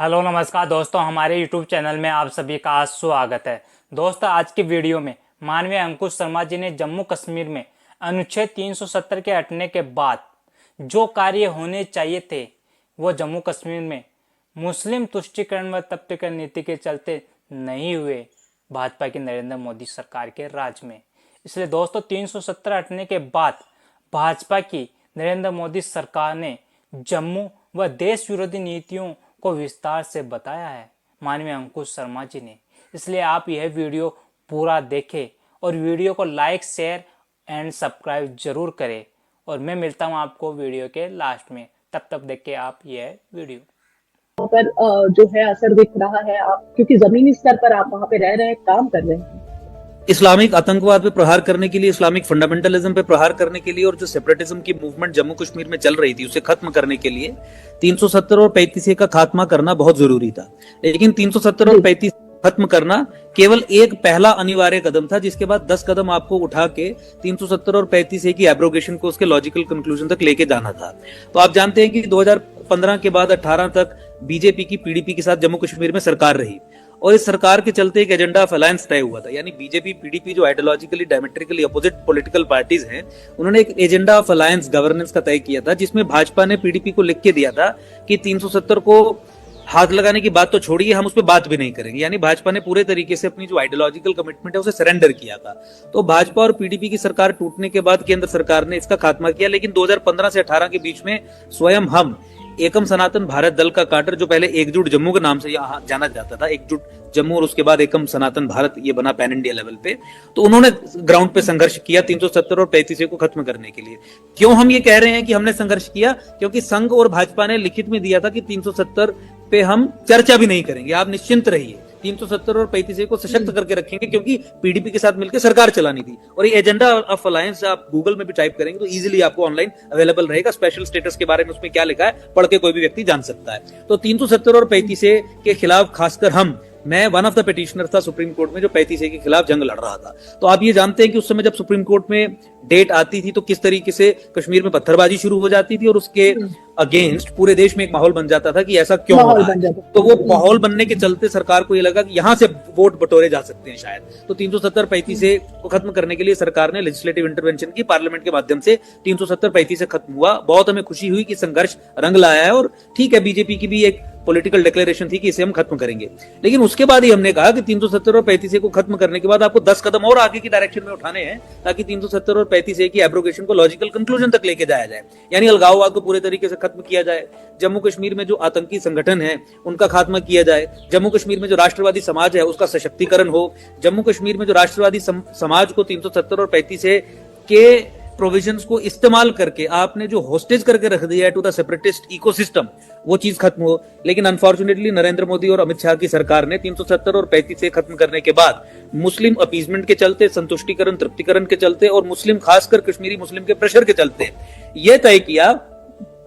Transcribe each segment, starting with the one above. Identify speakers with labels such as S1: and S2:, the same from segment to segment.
S1: Hello नमस्कार दोस्तों, हमारे यूट्यूब चैनल में आप सभी का स्वागत है। दोस्तों, आज की वीडियो में माननीय अंकुश शर्मा जी ने जम्मू कश्मीर में अनुच्छेद 370 के हटने के बाद जो कार्य होने चाहिए थे वो जम्मू कश्मीर में मुस्लिम तुष्टीकरण व तब्तीकरण नीति के चलते नहीं हुए भाजपा की नरेंद्र मोदी सरकार के राज में। इसलिए दोस्तों, 370 हटने के बाद भाजपा की नरेंद्र मोदी सरकार ने जम्मू व देश विरोधी नीतियों को विस्तार से बताया है माननीय अंकुश शर्मा जी ने। इसलिए आप यह वीडियो पूरा देखें और वीडियो को लाइक, शेयर एंड सब्सक्राइब जरूर करें। और मैं मिलता हूं आपको वीडियो के लास्ट में। तब तक देखें आप यह वीडियो।
S2: पर जो है असर दिख रहा है, आप क्योंकि जमीनी स्तर पर आप वहां पे रह रहे हैं, काम कर रहे हैं।
S3: इस्लामिक आतंकवाद पे प्रहार करने के लिए, इस्लामिक फंडामेंटलिज्म पे प्रहार करने के लिए और जो सेपरेटिज्म की मूवमेंट जम्मू कश्मीर में चल रही थी उसे खत्म करने के लिए 370 और 35A का खात्मा करना बहुत जरूरी था। लेकिन 370 और 35 खत्म करना केवल एक पहला अनिवार्य कदम था, जिसके बाद 10 कदम आपको उठा के 370 और 35A की एब्रोगेशन को उसके लॉजिकल कंक्लूजन तक लेके जाना था। तो आप जानते हैं कि 2015 के बाद 18 तक बीजेपी की पीडीपी के साथ जम्मू कश्मीर में सरकार रही और इस सरकार के चलते एक एजेंडा ऑफ अलायंस तय हुआ था। यानी बीजेपी पीडीपी जो ideologically diametrically opposite political parties हैं, उन्होंने एक एजेंडा ऑफ अलायंस गवर्नेंस का तय किया था, जिसमें भाजपा ने पीडीपी को लिख के दिया था कि 370 को हाथ लगाने की बात तो छोड़िए, हम उस पर बात भी नहीं करेंगे। यानी भाजपा ने पूरे तरीके से अपनी जो आइडियोलॉजिकल कमिटमेंट है उसे सरेंडर किया था। तो भाजपा और पीडीपी की सरकार टूटने के बाद केंद्र सरकार ने इसका खात्मा किया। लेकिन 2015 से 18 के बीच में स्वयं हम एकम सनातन भारत दल का काडर, जो पहले एकजुट जम्मू के नाम से यहाँ जाना जाता था, एकजुट जम्मू और उसके बाद एकम सनातन भारत ये बना पैन इंडिया लेवल पे, तो उन्होंने ग्राउंड पे संघर्ष किया 370 और 35A को खत्म करने के लिए। क्यों हम ये कह रहे हैं कि हमने संघर्ष किया? क्योंकि संघ और भाजपा ने लिखित में दिया था कि 370 पे हम चर्चा भी नहीं करेंगे, आप निश्चिंत रहिए, 370 और 35A को सशक्त करके रखेंगे, क्योंकि पीडीपी के साथ मिलकर सरकार चलानी थी। और ये एजेंडा ऑफ अलायंस आप गूगल में भी टाइप करेंगे तो इजीली आपको ऑनलाइन अवेलेबल रहेगा। स्पेशल स्टेटस के बारे में उसमें क्या लिखा है पढ़ के कोई भी व्यक्ति जान सकता है। तो 370 और 35A के खिलाफ खासकर मैं वन ऑफ द पिटिशनर था सुप्रीम कोर्ट में, जो 35A के खिलाफ जंग लड़ रहा था। तो आप ये जानते हैं कि उस समय जब सुप्रीम कोर्ट में डेट आती थी तो किस तरीके से कश्मीर में पत्थरबाजी शुरू हो जाती थी और उसके अगेंस्ट पूरे देश में एक माहौल बन जाता था कि ऐसा क्यों हो रहा है। तो वो माहौल बनने के चलते सरकार को ये लगा कि यहां से वोट बटोरे जा सकते हैं शायद। तो 370-35A को खत्म करने के लिए सरकार ने लेजिस्लेटिव इंटरवेंशन की, पार्लियामेंट के माध्यम से 370-35A खत्म हुआ। बहुत हमें खुशी हुई कि संघर्ष रंग लाया है। और ठीक है, बीजेपी की भी एक पॉलिटिकल डिक्लेरेशन थी कि इसे हम खत्म करेंगे। लेकिन उसके बाद ही हमने कहा कि 370 और 35A को खत्म करने के बाद आपको 10 कदम और आगे की डायरेक्शन में उठाने हैं, ताकि 370 और 35A की एब्रोगेशन को लॉजिकल कंक्लूजन तक लेके जाया जाए। यानी अलगाववाद को पूरे तरीके से खत्म किया जाए, जम्मू कश्मीर में जो आतंकी संगठन है उनका खात्मा किया जाए, जम्मू कश्मीर में जो राष्ट्रवादी समाज है उसका सशक्तिकरण हो, जम्मू कश्मीर में जो राष्ट्रवादी समाज को 370 और 35A के प्रोविजंस को इस्तेमाल करके आपने जो होस्टेज करके रख दिया है टू द सेपरेटिस्ट इकोसिस्टम, वो चीज खत्म हो। लेकिन अनफॉर्चुनेटली नरेंद्र मोदी और अमित शाह की सरकार ने 370 और 35A खत्म करने के बाद मुस्लिम अपीजमेंट के चलते, संतुष्टिकरण, तृप्तिकरण के चलते और मुस्लिम, खासकर कश्मीरी मुस्लिम के प्रेशर के चलते यह तय किया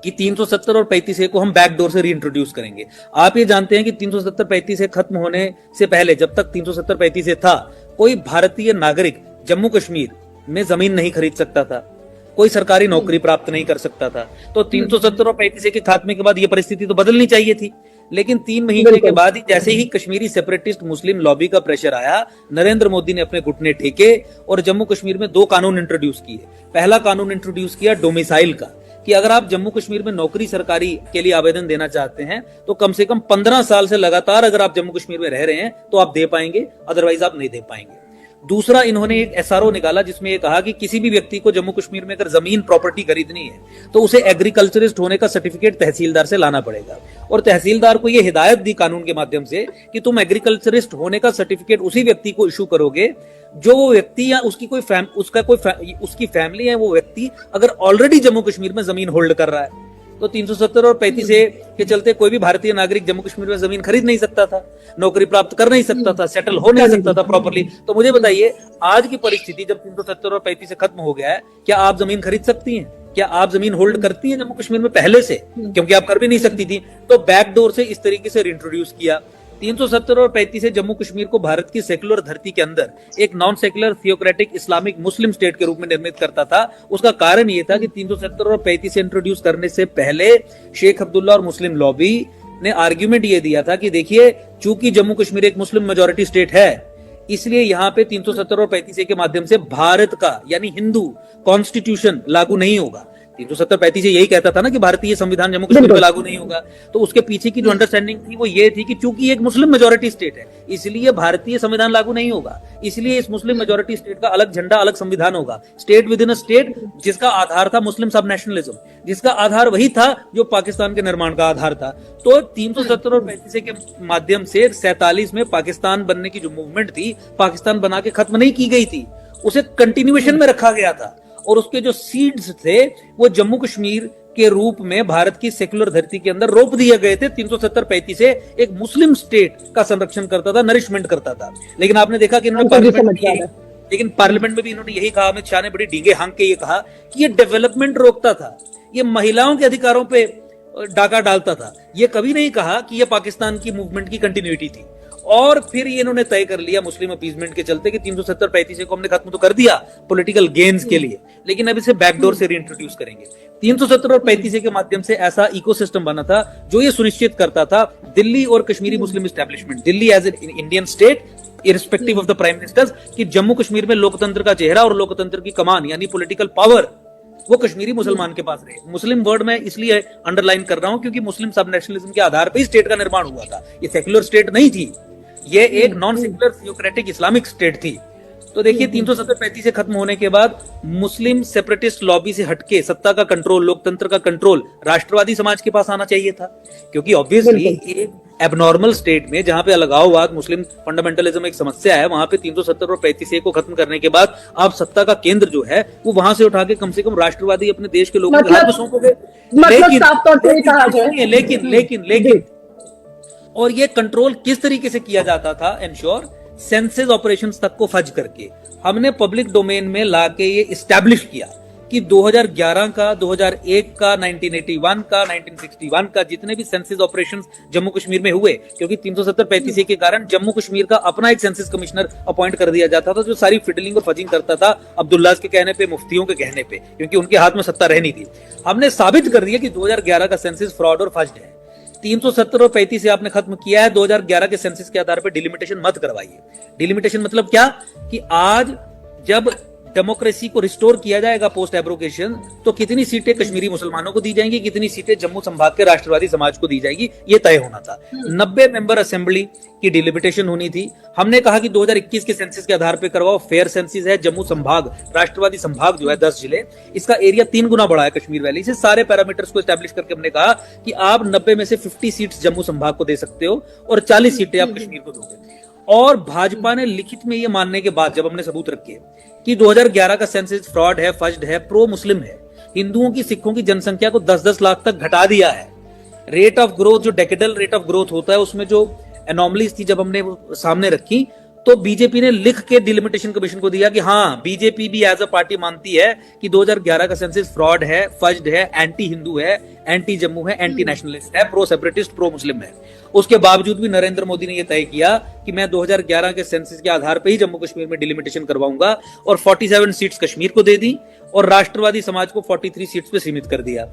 S3: कि 370 और 35A को हम बैकडोर से रीइंट्रोड्यूस करेंगे। आप ये जानते हैं कि 370-35A खत्म होने से पहले, जब तक 370-35A था, कोई भारतीय नागरिक जम्मू कश्मीर में जमीन नहीं खरीद सकता था, कोई सरकारी नौकरी प्राप्त नहीं कर सकता था। तो 370 और 35A के खात्मे के बाद ये परिस्थिति तो बदलनी चाहिए थी। लेकिन 3 महीने के बाद ही जैसे ही कश्मीरी सेपरेटिस्ट मुस्लिम लॉबी का प्रेशर आया, नरेंद्र मोदी ने अपने घुटने टेके और जम्मू कश्मीर में 2 कानून इंट्रोड्यूस किए। पहला कानून इंट्रोड्यूस किया डोमिसाइल का, कि अगर आप जम्मू कश्मीर में नौकरी सरकारी के लिए आवेदन देना चाहते हैं तो कम से कम 15 साल से लगातार अगर आप जम्मू कश्मीर में रह रहे हैं तो आप दे पाएंगे, अदरवाइज आप नहीं दे पाएंगे। दूसरा, इन्होंने एक एसआरओ निकाला जिसमें ये कहा कि किसी भी व्यक्ति को जम्मू कश्मीर में अगर जमीन प्रॉपर्टी खरीदनी है तो उसे एग्रीकल्चरिस्ट होने का सर्टिफिकेट तहसीलदार से लाना पड़ेगा। और तहसीलदार को ये हिदायत दी कानून के माध्यम से कि तुम एग्रीकल्चरिस्ट होने का सर्टिफिकेट उसी व्यक्ति को इशू करोगे जो वो व्यक्ति या उसकी फैमिली है, वो व्यक्ति अगर ऑलरेडी जम्मू कश्मीर में जमीन होल्ड कर रहा है। तो 370 और 35A के चलते कोई भी भारतीय नागरिक जम्मू कश्मीर में जमीन खरीद नहीं सकता था, नौकरी प्राप्त कर नहीं सकता था, सेटल हो नहीं सकता था प्रॉपर्ली। तो मुझे बताइए, आज की परिस्थिति जब 370 और 35A खत्म हो गया है, क्या आप जमीन खरीद सकती हैं? क्या आप जमीन होल्ड करती हैं जम्मू कश्मीर में पहले से? क्योंकि आप कर भी नहीं सकती थी। तो बैकडोर से इस तरीके से इंट्रोड्यूस किया। 370 और 35A जम्मू कश्मीर को भारत की सेकुलर धरती के अंदर एक नॉन सेकुलर थियोक्रेटिक इस्लामिक मुस्लिम स्टेट के रूप में निर्मित करता था। उसका कारण यह था कि 370 और 35A इंट्रोड्यूस करने से पहले शेख अब्दुल्ला और मुस्लिम लॉबी ने आर्ग्यूमेंट ये दिया था कि देखिए, चूंकि जम्मू कश्मीर एक मुस्लिम मेजोरिटी स्टेट है, इसलिए यहाँ पे 370 और 35A के माध्यम से भारत का यानी हिंदू कॉन्स्टिट्यूशन लागू नहीं होगा। 370-35 यही कहता था ना कि भारतीय संविधान जम्मू कश्मीर में लागू नहीं होगा। तो उसके पीछे की जो अंडरस्टैंडिंग थी वो ये थी कि चूंकि एक मुस्लिम मेजोरिटी स्टेट है, इसलिए भारतीय संविधान लागू नहीं होगा, इसलिए इस मुस्लिम मेजोरिटी स्टेट का अलग झंडा, अलग संविधान होगा। State with in a state, जिसका आधार था मुस्लिम सब नेशनलिज्म, जिसका आधार वही था जो पाकिस्तान के निर्माण का आधार था। तो 370 और 35A के माध्यम से 47 में पाकिस्तान बनने की जो मूवमेंट थी, पाकिस्तान बना के खत्म नहीं की गई थी, उसे कंटिन्यूएशन में रखा गया था। और उसके जो सीड्स थे वो जम्मू कश्मीर के रूप में भारत की सेक्युलर धरती के अंदर रोप दिए गए थे। 370-35 से एक मुस्लिम स्टेट का संरक्षण करता था, नरिशमेंट करता था। लेकिन आपने देखा कि इन्होंने पार्लियामेंट में भी इन्होंने यही कहा, अमित शाह ने बड़ी डींगे हाँक के ये कहा कि ये डेवलपमेंट रोकता था, ये महिलाओं के अधिकारों पे डाका डालता था। ये कभी नहीं कहा कि ये पाकिस्तान की मूवमेंट की कंटिन्यूटी थी। और फिर ये इन्होंने तय कर लिया मुस्लिम अपीजमेंट के चलते कि 370-35 को हमने खत्म तो कर दिया पॉलिटिकल गेन्स के लिए, लेकिन अब इसे बैकडोर से रीइंट्रोड्यूस करेंगे। 370 और 35 के माध्यम से ऐसा इकोसिस्टम बना था जो ये सुनिश्चित करता था दिल्ली और Kashmiri Muslim establishment, Delhi as an Indian state irrespective of the prime ministers, कि जम्मू कश्मीर में लोकतंत्र का चेहरा और लोकतंत्र की कमान यानी पॉलिटिकल पावर वो कश्मीरी मुसलमान के पास रहे। मुस्लिम वर्ड में इसलिए अंडरलाइन कर रहा हूं क्योंकि मुस्लिम सब नेशनलिज्म के आधार पर ही स्टेट का निर्माण हुआ था। ये सेक्युलर स्टेट नहीं थी, ये एक non secular theocratic Islamic state थी। तो देखिए 370-35 से खत्म होने के बाद मुस्लिम सेपरेटिस्ट लॉबी से हटके सत्ता का कंट्रोल, लोकतंत्र का कंट्रोल राष्ट्रवादी समाज के पास आना चाहिए था, क्योंकि ऑब्वियसली एक एबनॉर्मल स्टेट में जहां पे अलगाववाद, मुस्लिम फंडामेंटलिज्म एक समस्या है, वहां पे 370 और 35 को खत्म करने के बाद आप सत्ता का केंद्र जो है वो वहां से उठा के कम से कम राष्ट्रवादी अपने देश के लोगों के हाथ में सौंपोगे। लेकिन और ये कंट्रोल किस तरीके से किया जाता था? एंश्योर सेंसस ऑपरेशंस तक को फज करके हमने पब्लिक डोमेन में लाके ये एस्टैब्लिश किया कि 2011 का, 2001 का, 1981 का, 1961 का जितने भी सेंसस ऑपरेशंस जम्मू कश्मीर में हुए, क्योंकि 370-35 के कारण जम्मू कश्मीर का अपना एक सेंसस कमिश्नर अपॉइंट कर दिया जाता था जो सारी फिडलिंग और फजिंग करता था अब्दुल्ला के कहने पे, मुफ्तियों के कहने पे, क्योंकि उनके हाथ में सत्ता रहनी थी। हमने साबित कर दिया कि 2011 का सेंसस फ्रॉड और फज्ड है। 370 और 35 से आपने खत्म किया है। 2011 के सेंसस के आधार पर डिलिमिटेशन मत करवाइए। डिलिमिटेशन मतलब क्या कि आज जब डेमोक्रेसी को रिस्टोर किया जाएगा पोस्ट एब्रोगेशन, तो कितनी सीटें कश्मीरी मुसलमानों को दी जाएंगी, कितनी सीटें जम्मू संभाग के राष्ट्रवादी समाज को दी जाएगी, ये तय होना था। 90 मेंबर असेंबली की डिलिमिटेशन होनी थी। हमने कहा कि 2021 के सेंसस के आधार पर करवाओ, फेयर सेंसस है। जम्मू संभाग, राष्ट्रवादी संभाग जो है 10 जिले, इसका एरिया 3 गुना बढ़ा है कश्मीर वैली से। सारे पैरामीटर्स को एस्टैब्लिश करके हमने कहा कि आप 90 में से 50 सीट्स जम्मू संभाग को दे सकते हो और 40 सीटें आप कश्मीर को दोगे। और भाजपा ने लिखित में ये मानने के बाद, जब हमने सबूत रखे कि 2011 का सेंसस फ्रॉड है, फज्ड है, प्रो मुस्लिम है, हिंदुओं की, सिखों की जनसंख्या को 10-10 लाख तक घटा दिया है। रेट ऑफ ग्रोथ, जो डेकेडल रेट ऑफ ग्रोथ होता है, उसमें जो एनॉमलीज थी जब हमने सामने रखी, तो बीजेपी ने लिख के डिलिमिटेशन कमीशन को दिया कि हाँ, बीजेपी भी एज अ पार्टी मानती है कि 2011 का सेंसस फ्रॉड है, फज्ड है, एंटी हिंदू है, एंटी जम्मू है, एंटी नेशनलिस्ट है, प्रो सेपरेटिस्ट, प्रो मुस्लिम है। उसके बावजूद भी नरेंद्र मोदी ने यह तय किया कि मैं 2011 के सेंसस के आधार पर ही जम्मू कश्मीर में डिलिमिटेशन करवाऊंगा और 47 सीट्स कश्मीर को दे दी और राष्ट्रवादी समाज को 43 सीट्स पे सीमित कर दिया।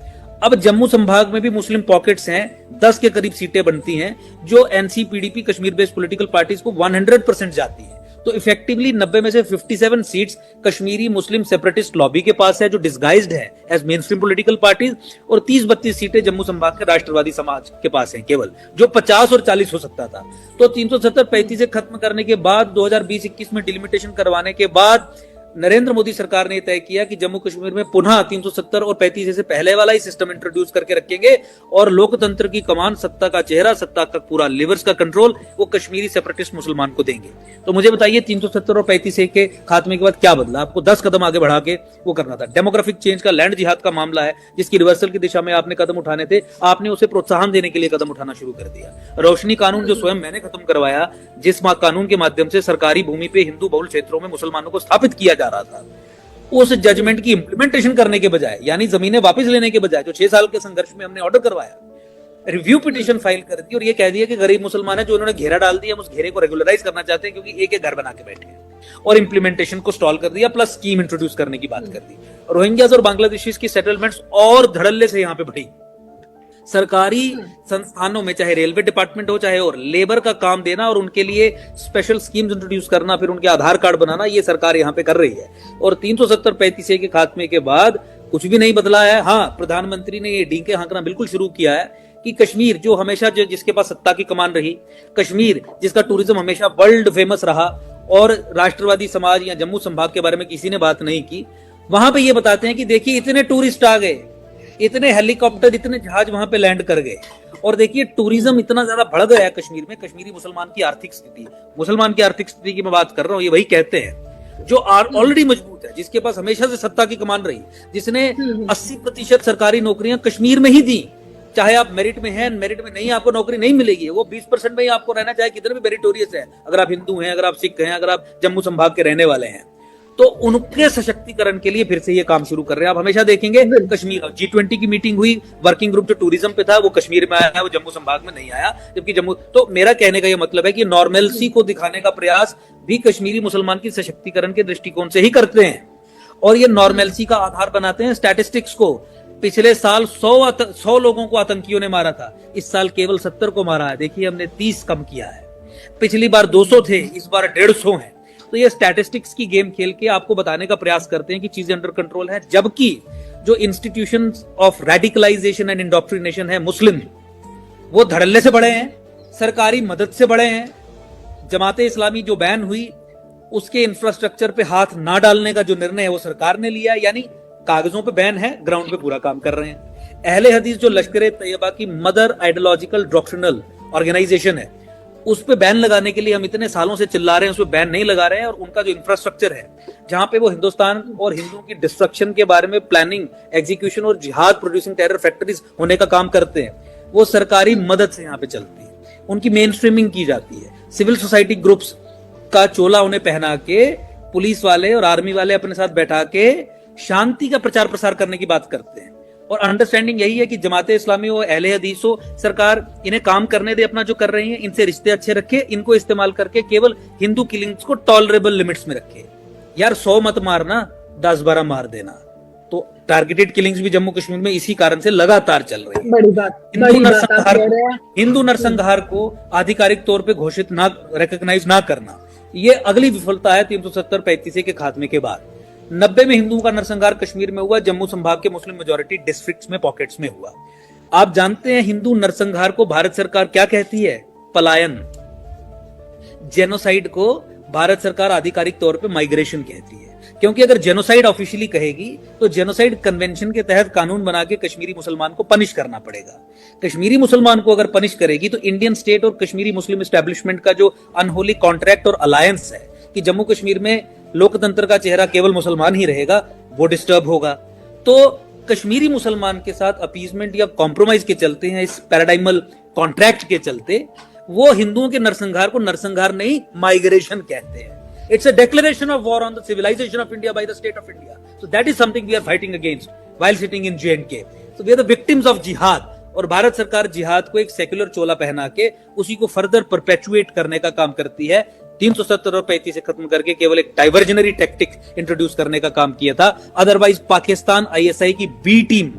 S3: अब जम्मू संभाग में भी मुस्लिम पॉकेट्स हैं, 10 के करीब सीटें बनती हैं जो NC-PDP Kashmir based political parties को 100% जाती है। तो इफेक्टिवली 90 में से 57 seats Kashmiri Muslim separatist lobby के पास है जो डिस्गाइज्ड है as mainstream political parties, और 30-32 सीटें जम्मू संभाग के राष्ट्रवादी समाज के पास हैं केवल, जो 50 और 40 हो सकता था। तो 370-35 से खत्म करने के बाद 2020-21 में डिलिमिटेशन करवाने के बाद नरेंद्र मोदी सरकार ने तय किया कि जम्मू कश्मीर में पुनः 370 और 35 से पहले वाला ही सिस्टम इंट्रोड्यूस करके रखेंगे और लोकतंत्र की कमान, सत्ता का चेहरा, सत्ता का पूरा लिवर्स का कंट्रोल वो कश्मीरी सेपरेटिस्ट मुसलमान को देंगे। तो मुझे बताइए 370 और 35 के खात्मे के बाद क्या बदला? आपको 10 कदम आगे बढ़ा के वो करना था। डेमोग्राफिक चेंज का, लैंड जिहाद का मामला है जिसकी रिवर्सल की दिशा में आपने कदम उठाने थे, आपने उसे प्रोत्साहन देने के लिए कदम उठाना शुरू कर दिया। रोशनी कानून जो स्वयं मैंने खत्म करवाया, जिस कानून के माध्यम से सरकारी भूमि पे हिंदू बहुल क्षेत्रों में मुसलमानों को स्थापित किया जा रहा था, उस जजमेंट की इंप्लीमेंटेशन करने के बजाय, यानी जमीनें वापस लेने के बजाय, जो 6 साल के संघर्ष में हमने ऑर्डर करवाया, रिव्यू पिटीशन फाइल कर दी और ये कह दिया कि गरीब मुसलमान है जो उन्होंने घेरा डाल दिया, हम उस घेरे को रेगुलराइज करना चाहते हैं क्योंकि एक घर बना के बैठे हैं, और इंप्लीमेंटेशन को स्टॉल कर दिया, प्लस स्कीम इंट्रोड्यूस करने की बात कर दी। रोहिंग्यास और बांग्लादेशीज की सेटलमेंट्स और धड़ल्ले से यहां पे बढ़ी। सरकारी संस्थानों में, चाहे रेलवे डिपार्टमेंट हो चाहे और लेबर का काम देना और उनके लिए स्पेशल स्कीम्स इंट्रोड्यूस करना, फिर उनके आधार कार्ड बनाना, ये सरकार यहाँ पे कर रही है। और 370-35 के खात्मे के बाद कुछ भी नहीं बदला है। हाँ, प्रधानमंत्री ने ये डींके हाँकना बिल्कुल शुरू किया है कि कश्मीर जो हमेशा जिसके पास सत्ता की कमान रही, कश्मीर जिसका टूरिज्म हमेशा वर्ल्ड फेमस रहा और राष्ट्रवादी समाज या जम्मू संभाग के बारे में किसी ने बात नहीं की, वहां पे ये बताते हैं कि देखिए इतने टूरिस्ट आ गए, इतने हेलीकॉप्टर, इतने जहाज वहां पे लैंड कर गए, और देखिए टूरिज्म इतना ज्यादा बढ़ गया है कश्मीर में। कश्मीरी मुसलमान की आर्थिक स्थिति, मुसलमान की आर्थिक स्थिति की मैं बात कर रहा हूँ, ये वही कहते हैं जो ऑलरेडी मजबूत है, जिसके पास हमेशा से सत्ता की कमान रही, जिसने 80% सरकारी नौकरियां कश्मीर में ही दी। चाहे आप मेरिट में हैं, मेरिट में नहीं, आपको नौकरी नहीं मिलेगी, वो 20% में ही आपको रहना, चाहे कितने भी मेरिटोरियस है, अगर आप हिंदू हैं, अगर आप सिख हैं, अगर आप जम्मू संभाग के रहने वाले हैं। तो उनके सशक्तिकरण के लिए फिर से ये काम शुरू कर रहे हैं। आप हमेशा देखेंगे कश्मीर G20 की मीटिंग हुई, वर्किंग ग्रुप जो टूरिज्म पे था वो कश्मीर में आया, वो जम्मू संभाग में नहीं आया, जबकि जम्मू। तो मेरा कहने का ये मतलब है कि नॉर्मलसी को दिखाने का प्रयास भी कश्मीरी मुसलमान की सशक्तिकरण के दृष्टिकोण से ही करते हैं, और ये नॉर्मलसी का आधार बनाते हैं स्टैटिस्टिक्स को। पिछले साल 100 लोगों को आतंकियों ने मारा था, इस साल केवल 70 को मारा है। देखिए हमने 30 कम किया है, पिछली बार 200 थे, इस बार 150 हैं। तो ये स्टैटिस्टिक्स की गेम खेल के आपको बताने का प्रयास करते हैं कि चीजें अंडर कंट्रोल है, जबकि जो institutions of radicalisation and indoctrination है मुस्लिम, वो धड़ल्ले से बढ़े हैं, सरकारी मदद से बढ़े हैं। जमाते इस्लामी जो बैन हुई, उसके इंफ्रास्ट्रक्चर पे हाथ ना डालने का जो निर्णय है वो सरकार ने लिया, यानी कागजों पे बैन है, ग्राउंड पे पूरा काम कर रहे हैं। अहले हदीस जो लश्कर तैयबा की मदर आइडियोलॉजिकल डॉक्ट्रिनल ऑर्गेनाइजेशन है, उस पे बैन लगाने के लिए हम इतने सालों से चिल्ला रहे हैं, उस पे बैन नहीं लगा रहे हैं। और उनका जो इंफ्रास्ट्रक्चर है, जहां पे वो हिंदुस्तान और हिंदुओं की डिस्ट्रक्शन के बारे में प्लानिंग, एग्जीक्यूशन और जिहाद प्रोड्यूसिंग टेरर फैक्ट्रीज होने का काम करते हैं, वो सरकारी मदद से यहाँ पे चलती है। उनकी मेन स्ट्रीमिंग की जाती है, सिविल सोसाइटी ग्रुप्स का चोला उन्हें पहना के पुलिस वाले और आर्मी वाले अपने साथ बैठा के शांति का प्रचार प्रसार करने की बात करते हैं। और अंडरस्टैंडिंग यही है कि जमाते इस्लामी हो, अहले हदीस हो, सरकार इन्हें काम करने दे अपना जो कर रही है, इनसे रिश्ते अच्छे रखे, इनको इस्तेमाल करके केवल हिंदू किलिंग्स को टॉलरेबल लिमिट्स में रखे। यार 100 मत मारना, 10-12 मार देना। तो टारगेटेड किलिंग्स भी जम्मू कश्मीर में इसी कारण से लगातार चल रही है।
S2: बड़ी बात,
S3: हिंदू नरसंहार को आधिकारिक तौर पे घोषित ना, रिकॉग्नाइज ना करना, ये अगली विफलता है 370-35 के खात्मे के बाद। 90 में हिंदुओं का नरसंहार कश्मीर में हुआ, जम्मू संभाग के मुस्लिम मेजॉरिटी डिस्ट्रिक्ट्स में, पॉकेट्स में हुआ। आप जानते हैं हिंदू नरसंहार को भारत सरकार क्या कहती है? पलायन। जेनोसाइड को भारत सरकार आधिकारिक तौर पे माइग्रेशन कहती है, क्योंकि अगर जेनोसाइड ऑफिशियली कहेगी तो जेनोसाइड कन्वेंशन के तहत कानून बना के कश्मीरी मुसलमान को पनिश करना पड़ेगा। कश्मीरी मुसलमान को अगर पनिश करेगी तो इंडियन स्टेट और कश्मीरी मुस्लिम एस्टेब्लिशमेंट का जो अनहोली कॉन्ट्रैक्ट और अलायंस है कि जम्मू कश्मीर में लोकतंत्र का चेहरा केवल मुसलमान ही रहेगा, वो डिस्टर्ब होगा। तो कश्मीरी मुसलमान के साथ अपीजमेंट या कॉम्प्रोमाइज के चलते हैं, इस पैराडाइमल कॉन्ट्रैक्ट के चलते वो हिंदुओं के नरसंहार को नरसंहार नहीं, माइग्रेशन कहते हैं। It's a declaration of war on the civilization of India by the state of India. So that is something we are fighting against while sitting in J&K. So we are the victims of jihad. और भारत सरकार जिहाद को एक secular चोला पहना के उसी को further perpetuate करने का काम करती है। 370 और 35 से खत्म करके केवल एक डाइवर्जनरी टैक्टिक इंट्रोड्यूस करने का काम किया था। अदरवाइज पाकिस्तान ISI की बी टीम,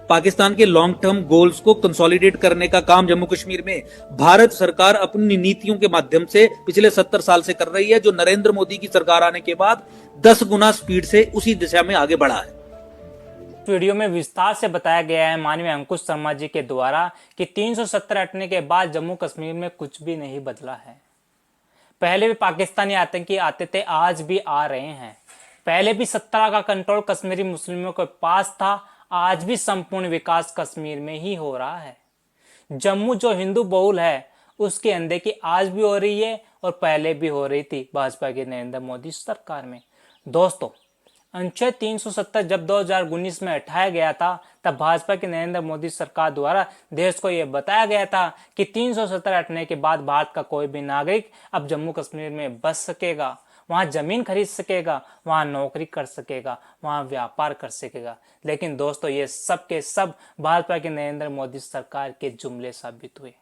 S3: पाकिस्तान के लॉन्ग टर्म गोल्स को कंसोलिडेट करने का काम जम्मू कश्मीर में भारत सरकार अपनी नीतियों के माध्यम से पिछले 70 साल से कर रही है, जो नरेंद्र मोदी की सरकार आने के बाद 10 गुना स्पीड से उसी दिशा में आगे बढ़ा है।
S1: वीडियो में विस्तार से बताया गया है माननीय अंकुश शर्मा जी के द्वारा कि 370 हटने के बाद जम्मू कश्मीर में कुछ भी नहीं बदला है। पहले भी पाकिस्तानी आतंकी आते थे, आज भी आ रहे हैं। पहले भी 17 का कंट्रोल कश्मीरी मुस्लिमों के पास था, आज भी संपूर्ण विकास कश्मीर में ही हो रहा है। जम्मू जो हिंदू बहुल है उसकी अनदेखी आज भी हो रही है और पहले भी हो रही थी भाजपा की नरेंद्र मोदी सरकार में। दोस्तों, अनुच्छेद 370 जब 2019 में हटाया गया था तब भाजपा की नरेंद्र मोदी सरकार द्वारा देश को यह बताया गया था कि 370 हटने के बाद भारत का कोई भी नागरिक अब जम्मू कश्मीर में बस सकेगा, वहां जमीन खरीद सकेगा, वहां नौकरी कर सकेगा, वहां व्यापार कर सकेगा। लेकिन दोस्तों, ये सब के सब भाजपा की नरेंद्र मोदी सरकार के जुमले साबित हुए।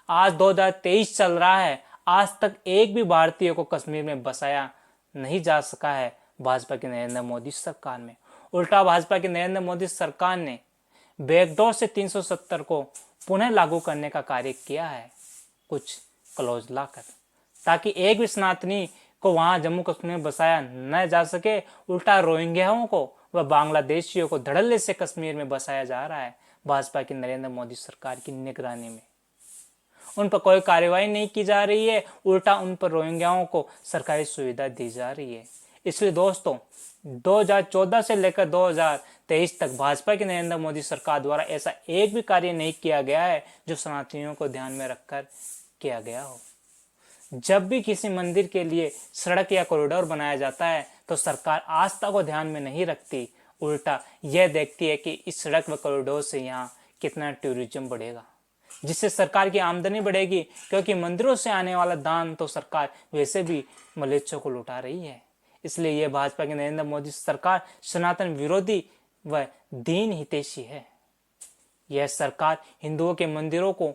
S1: आज 2023 चल रहा है, आज तक एक भी भारतीय को कश्मीर में बसाया नहीं जा सका है भाजपा की नरेंद्र मोदी सरकार में। उल्टा भाजपा की नरेंद्र मोदी सरकार ने बैकडोर से 370 को पुनः लागू करने का कार्य किया है, कुछ क्लॉज लाकर, ताकि एक भी सनातनी को वहां जम्मू कश्मीर में बसाया न जा सके। उल्टा रोहिंग्याओं को व बांग्लादेशियों को धड़ल्ले से कश्मीर में बसाया जा रहा है भाजपा की नरेंद्र मोदी सरकार की निगरानी में। उन पर कोई कार्रवाई नहीं की जा रही है, उल्टा उन पर रोहिंग्याओं को सरकारी सुविधा दी जा रही है। इसलिए दोस्तों 2014 से लेकर 2023 तक भाजपा की नरेंद्र मोदी सरकार द्वारा ऐसा एक भी कार्य नहीं किया गया है जो सनातनियों को ध्यान में रखकर किया गया हो। जब भी किसी मंदिर के लिए सड़क या कॉरिडोर बनाया जाता है तो सरकार आस्था को ध्यान में नहीं रखती, उल्टा यह देखती है कि इस सड़क व कॉरिडोर से यहाँ कितना टूरिज्म बढ़ेगा, जिससे सरकार की आमदनी बढ़ेगी, क्योंकि मंदिरों से आने वाला दान तो सरकार वैसे भी मलेच्छों को लुटा रही है। इसलिए यह भाजपा की नरेंद्र मोदी सरकार सनातन विरोधी व दीन हितैषी है। यह सरकार हिंदुओं के मंदिरों को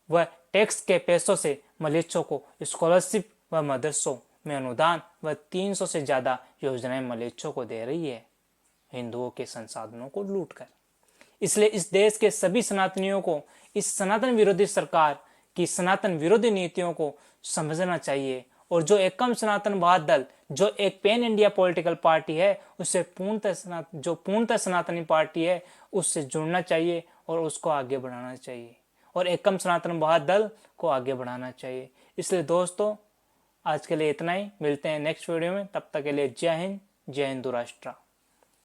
S1: व टैक्स के पैसों से मलेच्छों को स्कॉलरशिप व मदरसों में अनुदान व 300 से ज्यादा योजनाएं मलेच्छों को दे रही है, हिंदुओं के संसाधनों को लूटकर। इसलिए इस देश के सभी सनातनियों को इस सनातन विरोधी सरकार की सनातन विरोधी नीतियों को समझना चाहिए, और जो एकम सनातनवाद दल, जो एक पैन इंडिया पॉलिटिकल पार्टी है, उससे पूर्णतः सनातनी पार्टी है, उससे जुड़ना चाहिए और उसको आगे बढ़ाना चाहिए, और एकम सनातनवाद दल को आगे बढ़ाना चाहिए। इसलिए दोस्तों आज के लिए इतना ही, मिलते हैं नेक्स्ट वीडियो में, तब तक के लिए जय हिंद, जय हिंदू राष्ट्र।